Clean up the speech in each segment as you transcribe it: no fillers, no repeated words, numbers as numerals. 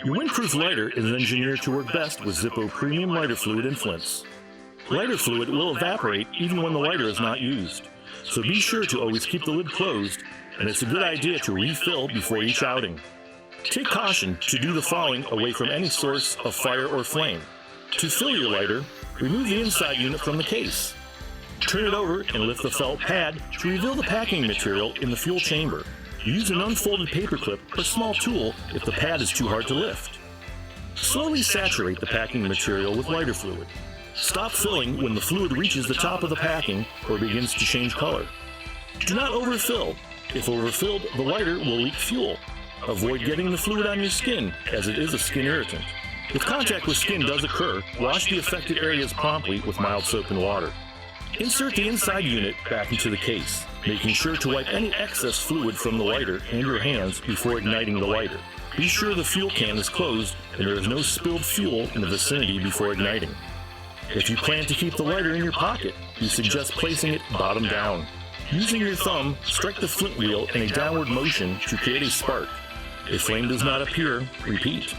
Your windproof lighter is engineered to work best with Zippo premium lighter fluid and flints. Lighter fluid will evaporate even when the lighter is not used, so be sure to always keep the lid closed, and it's a good idea to refill before each outing. Take caution to do the following away from any source of fire or flame. To fill your lighter, remove the inside unit from the case. Turn it over and lift the felt pad to reveal the packing material in the fuel chamber. Use an unfolded paperclip or small tool if the pad is too hard to lift. Slowly saturate the packing material with lighter fluid. Stop filling when the fluid reaches the top of the packing or begins to change color. Do not overfill. If overfilled, the lighter will leak fuel. Avoid getting the fluid on your skin, as it is a skin irritant. If contact with skin does occur, wash the affected areas promptly with mild soap and water. Insert the inside unit back into the case, making sure to wipe any excess fluid from the lighter and your hands before igniting the lighter. Be sure the fuel can is closed and there is no spilled fuel in the vicinity before igniting. If you plan to keep the lighter in your pocket, we suggest placing it bottom down. Using your thumb, strike the flint wheel in a downward motion to create a spark. If flame does not appear, repeat.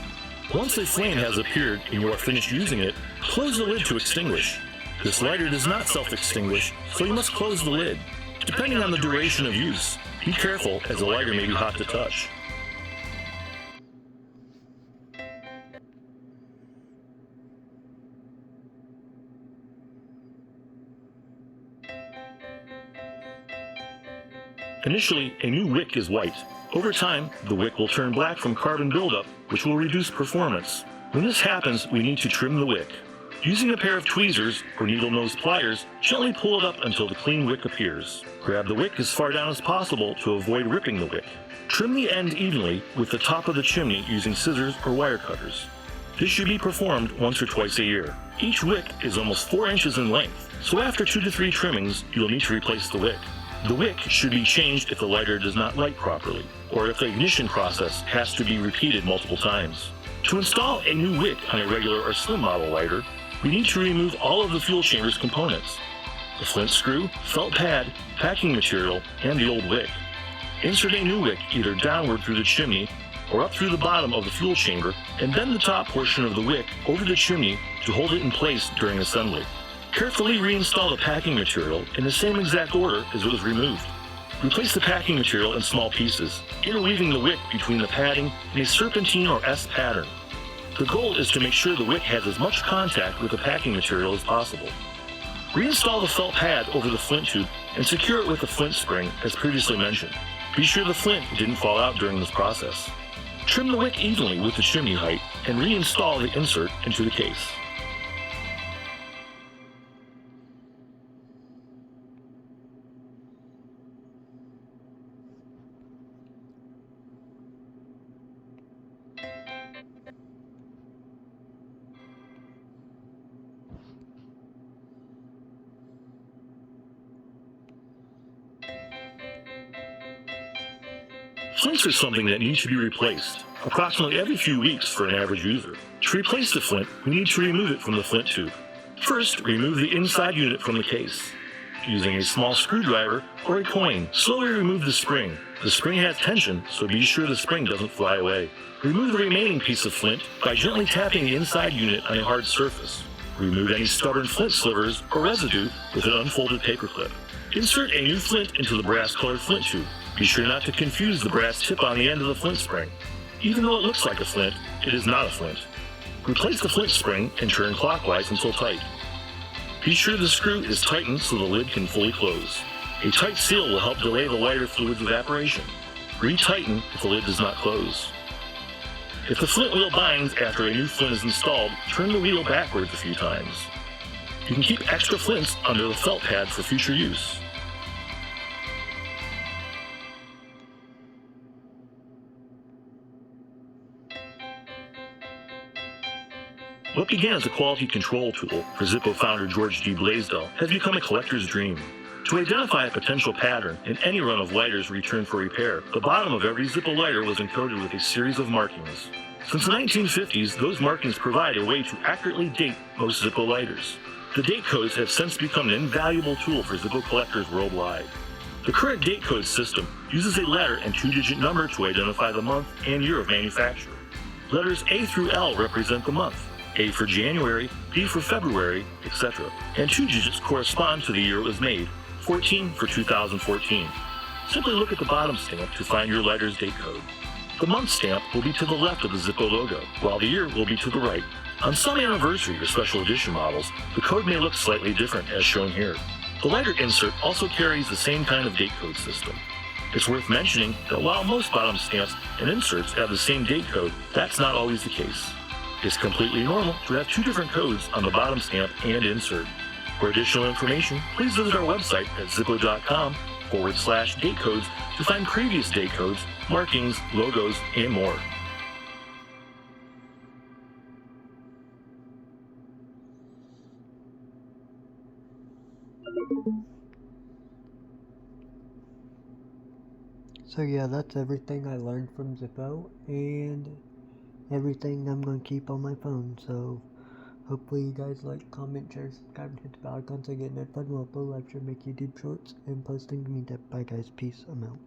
Once a flame has appeared and you are finished using it, close the lid to extinguish. This lighter does not self-extinguish, so you must close the lid. Depending on the duration of use, be careful as the lighter may be hot to touch. Initially, a new wick is white. Over time, the wick will turn black from carbon buildup, which will reduce performance. When this happens, we need to trim the wick. Using a pair of tweezers or needle-nose pliers, gently pull it up until the clean wick appears. Grab the wick as far down as possible to avoid ripping the wick. Trim the end evenly with the top of the chimney using scissors or wire cutters. This should be performed once or twice a year. Each wick is almost 4 inches in length, so after 2 to 3 trimmings, you'll need to replace the wick. The wick should be changed if the lighter does not light properly, or if the ignition process has to be repeated multiple times. To install a new wick on a regular or slim model lighter, we need to remove all of the fuel chamber's components: the flint screw, felt pad, packing material, and the old wick. Insert a new wick either downward through the chimney or up through the bottom of the fuel chamber, and bend the top portion of the wick over the chimney to hold it in place during assembly. Carefully reinstall the packing material in the same exact order as it was removed. Replace the packing material in small pieces, interweaving the wick between the padding in a serpentine or S pattern. The goal is to make sure the wick has as much contact with the packing material as possible. Reinstall the felt pad over the flint tube and secure it with a flint spring as previously mentioned. Be sure the flint didn't fall out during this process. Trim the wick evenly with the chimney height and reinstall the insert into the case. Flints are something that needs to be replaced, approximately every few weeks for an average user. To replace the flint, we need to remove it from the flint tube. First, remove the inside unit from the case. Using a small screwdriver or a coin, slowly remove the spring. The spring has tension, so be sure the spring doesn't fly away. Remove the remaining piece of flint by gently tapping the inside unit on a hard surface. Remove any stubborn flint slivers or residue with an unfolded paperclip. Insert a new flint into the brass-colored flint tube. Be sure not to confuse the brass tip on the end of the flint spring. Even though it looks like a flint, it is not a flint. Replace the flint spring and turn clockwise until tight. Be sure the screw is tightened so the lid can fully close. A tight seal will help delay the lighter fluid's evaporation. Retighten if the lid does not close. If the flint wheel binds after a new flint is installed, turn the wheel backwards a few times. You can keep extra flints under the felt pad for future use. What began as a quality control tool for Zippo founder George G. Blaisdell has become a collector's dream. To identify a potential pattern in any run of lighters returned for repair, the bottom of every Zippo lighter was encoded with a series of markings. Since the 1950s, those markings provide a way to accurately date most Zippo lighters. The date codes have since become an invaluable tool for Zippo collectors worldwide. The current date code system uses a letter and 2-digit number to identify the month and year of manufacture. Letters A through L represent the month. A for January, B for February, etc. And 2 digits correspond to the year it was made, 14 for 2014. Simply look at the bottom stamp to find your lighter's date code. The month stamp will be to the left of the Zippo logo, while the year will be to the right. On some anniversary or special edition models, the code may look slightly different as shown here. The lighter insert also carries the same kind of date code system. It's worth mentioning that while most bottom stamps and inserts have the same date code, that's not always the case. It's completely normal to have 2 different codes on the bottom stamp and insert. For additional information, please visit our website at zippo.com/date codes to find previous date codes, markings, logos, and more. So yeah, that's everything I learned from Zippo and everything I'm going to keep on my phone. So hopefully you guys like, comment, share, subscribe, and hit the bell icon so you get notified when I upload, live stream, make YouTube shorts, and post things to me. Bye guys, peace, I'm out.